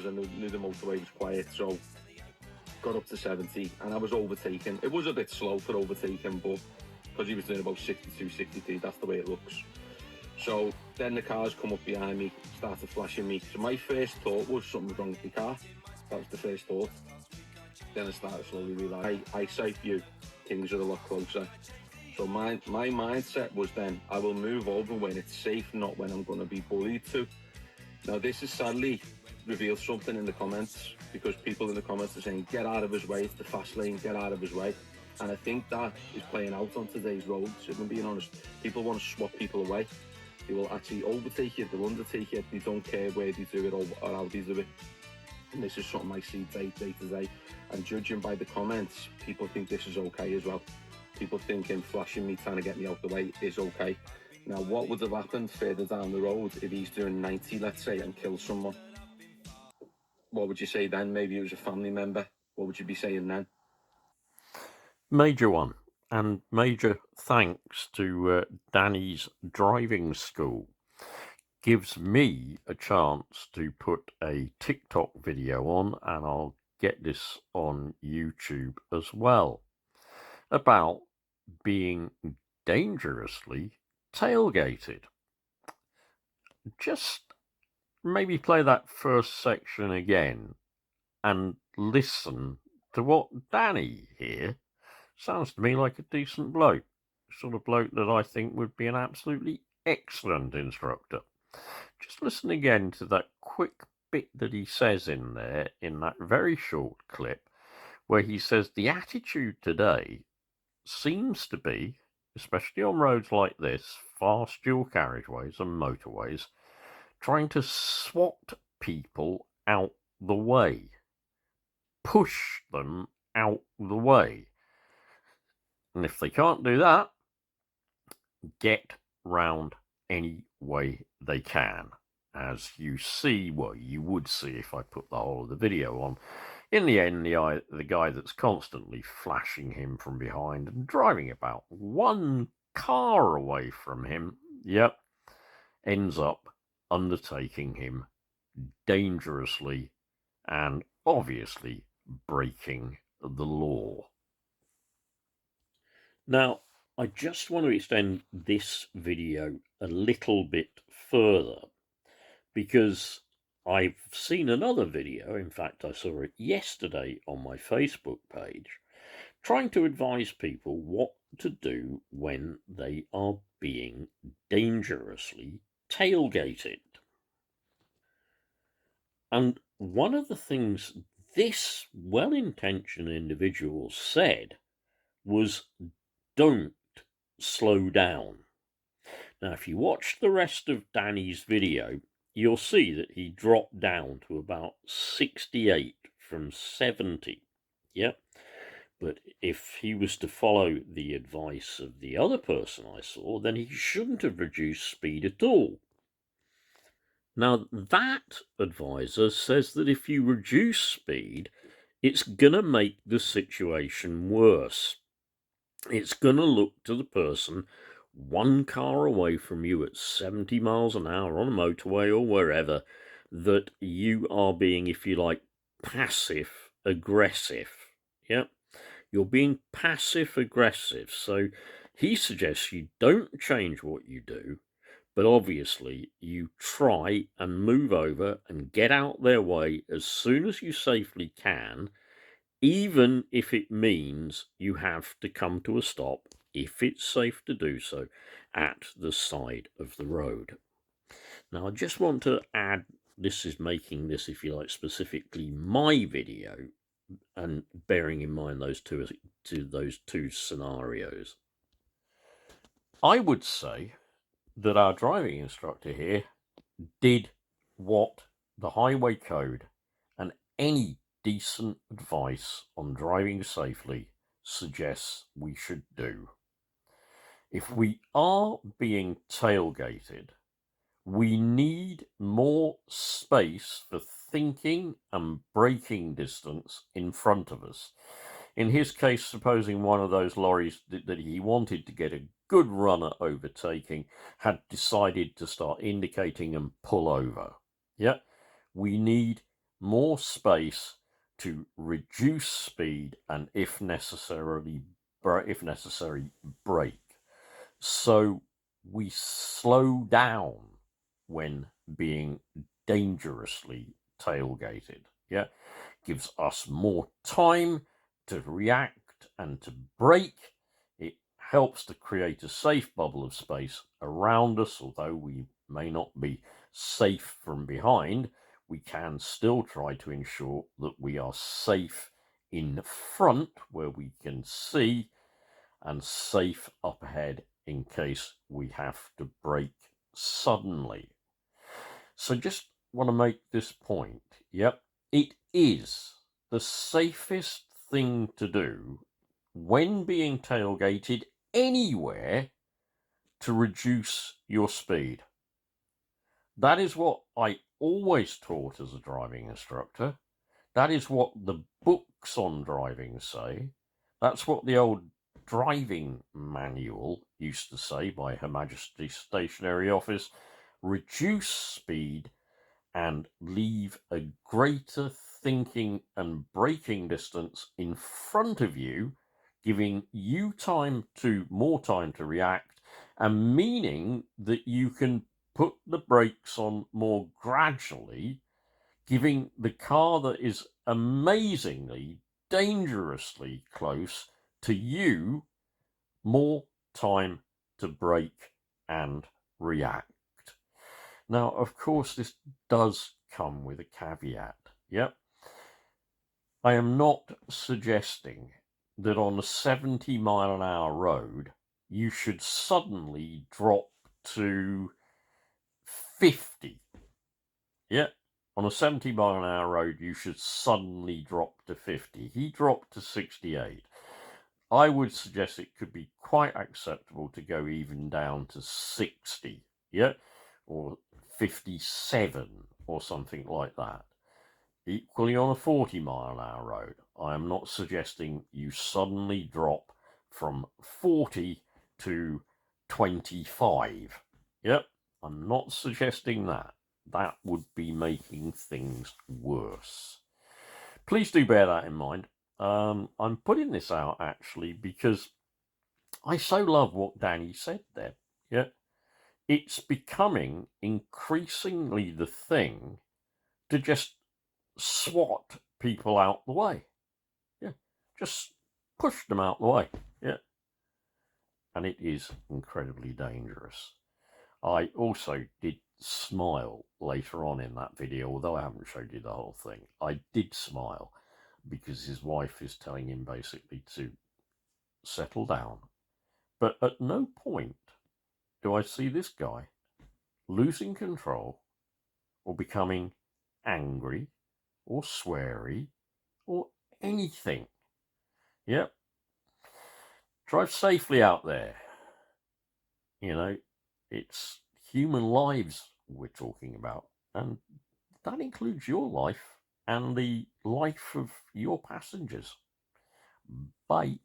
I knew the motorway was quiet, so got up to 70 and I was overtaken. It was a bit slow for overtaking, but because he was doing about 62, 63, that's the way it looks. So then the cars come up behind me, started flashing me. So my first thought was something was wrong with the car. That was the first thought. Then I started slowly realising, eyesight view, things are a lot closer. So my mindset was then, I will move over when it's safe, not when I'm going to be bullied to. Now this is sadly revealed something in the comments, because people in the comments are saying, get out of his way, it's the fast lane, get out of his way. And I think that is playing out on today's roads, if I'm being honest. People want to swap people away. They will actually overtake you, they'll undertake you, they don't care where they do it or how they do it. And this is something I see day to day. And judging by the comments, people think this is okay as well. People think him flashing me, trying to get me out the way is okay. Now, what would have happened further down the road if he's doing 90, let's say, and kills someone? What would you say then? Maybe it was a family member. What would you be saying then? Major one, and major thanks to Danny's driving school. Gives me a chance to put a TikTok video on, and I'll get this on YouTube as well, about being dangerously tailgated. Just maybe play that first section again and listen to what Danny here sounds to me like a decent bloke. Sort of bloke that I think would be an absolutely excellent instructor. Just listen again to that quick bit that he says in there, in that very short clip, where he says the attitude today seems to be, especially on roads like this, fast dual carriageways and motorways, trying to swat people out the way. Push them out the way. And if they can't do that, get round any way they can. As you see, well, you would see if I put the whole of the video on. In the end, the guy that's constantly flashing him from behind and driving about one car away from him, ends up undertaking him dangerously and obviously breaking the law. Now, I just want to extend this video a little bit further, because I've seen another video, in fact I saw it yesterday on my Facebook page, trying to advise people what to do when they are being dangerously tailgated. And one of the things this well-intentioned individual said was, don't slow down. Now, if you watch the rest of Danny's video, you'll see that he dropped down to about 68 from 70. But if he was to follow the advice of the other person I saw, then he shouldn't have reduced speed at all. Now, that advisor says that if you reduce speed, it's going to make the situation worse. It's going to look to the person one car away from you at 70 miles an hour on a motorway or wherever that you are being, if you like, passive aggressive. You're being passive aggressive. So he suggests you don't change what you do, but obviously you try and move over and get out their way as soon as you safely can, even if it means you have to come to a stop, if it's safe to do so, at the side of the road. Now, I just want to add, this is making this, if you like, specifically my video, and bearing in mind those two scenarios. I would say that our driving instructor here did what the highway code and any decent advice on driving safely suggests we should do. If we are being tailgated, we need more space for thinking and braking distance in front of us. In his case, supposing one of those lorries that he wanted to get a good run at overtaking had decided to start indicating and pull over. We need more space to reduce speed and, if necessary, brake. So we slow down when being dangerously tailgated. Yeah, gives us more time to react and to brake. It helps to create a safe bubble of space around us, although we may not be safe from behind. We can still try to ensure that we are safe in front where we can see, and safe up ahead in case we have to brake suddenly. So just want to make this point. Yep, it is the safest thing to do when being tailgated anywhere to reduce your speed. That is what I always taught as a driving instructor. That is what the books on driving say. That's what the old driving manual used to say by Her Majesty's Stationery Office. Reduce speed and leave a greater thinking and braking distance in front of you, giving you more time to react, and meaning that you can put the brakes on more gradually, giving the car that is amazingly, dangerously close to you more time to brake and react. Now, of course, this does come with a caveat. Yep. I am not suggesting that on a 70-mile-an-hour road, you should suddenly drop to 50. Yeah, on a 70-mile-an-hour road, you should suddenly drop to 50. He dropped to 68. I would suggest it could be quite acceptable to go even down to 60, yeah, or 57 or something like that. Equally on a 40-mile-an-hour road, I am not suggesting you suddenly drop from 40 to 25. Yep, I'm not suggesting that. That would be making things worse. Please do bear that in mind. I'm putting this out actually because I so love what Danny said there. Yeah, it's becoming increasingly the thing to just swat people out the way. Yeah, just push them out the way. Yeah, and it is incredibly dangerous. I also did smile later on in that video, although I haven't showed you the whole thing. I did smile because his wife is telling him basically to settle down. But at no point do I see this guy losing control or becoming angry or sweary or anything. Yep. Drive safely out there. You know, it's human lives we're talking about, and that includes your life and the life of your passengers. Bye.